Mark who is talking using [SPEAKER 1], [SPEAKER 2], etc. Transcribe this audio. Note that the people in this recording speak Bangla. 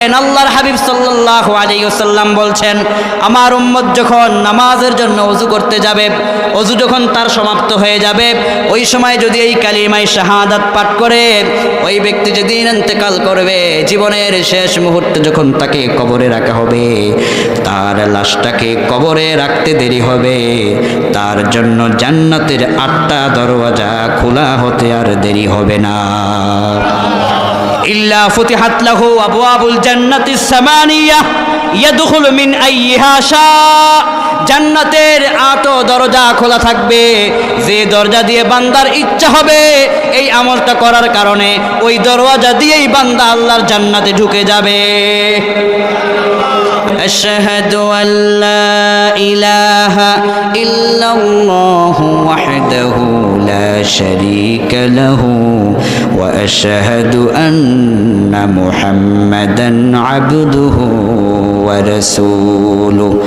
[SPEAKER 1] আল্লাহর হাবিব সাল্লাল্লাহু আলাইহি ওয়াসাল্লাম বলছেন, আমার উম্মত যখন নামাজের জন্য ওযু করতে যাবে, ওযু যখন তার সমাপ্ত হয়ে যাবে, ওই সময় যদি এই কালিমায়ে শাহাদাত পাঠ করে ওই ব্যক্তি যেদিন ইন্তেকাল করবে, জীবনের শেষ মুহূর্তে যখন তাকে কবরে রাখা হবে, তার লাশটাকে কবরে রাখতে দেরি হবে, তার জন্য জান্নাতের 8টা দরওয়াজা খোলা হতে আর দেরি হবে না। ইল্লা ফুতিহাত লাহু আবওয়াবুল জান্নাতিস সামানিয়াহ ইয়াদখুলু মিন আইয়িহা শা। জান্নাতের 8 দরজা খোলা থাকবে, যে দরজা দিয়ে বান্দার ইচ্ছা হবে এই আমলটা করার কারণে ওই দরওয়াজা দিয়েই বান্দা আল্লাহর জান্নাতে ঢুকে যাবে। আশহাদু আল্লা ইলাহা ইল্লাল্লাহু ওয়াহদাহু লা শারীকা লাহু ওয়া আশহাদু আন্না মুহাম্মাদান আবদুহু ওয়া রাসূলুহু।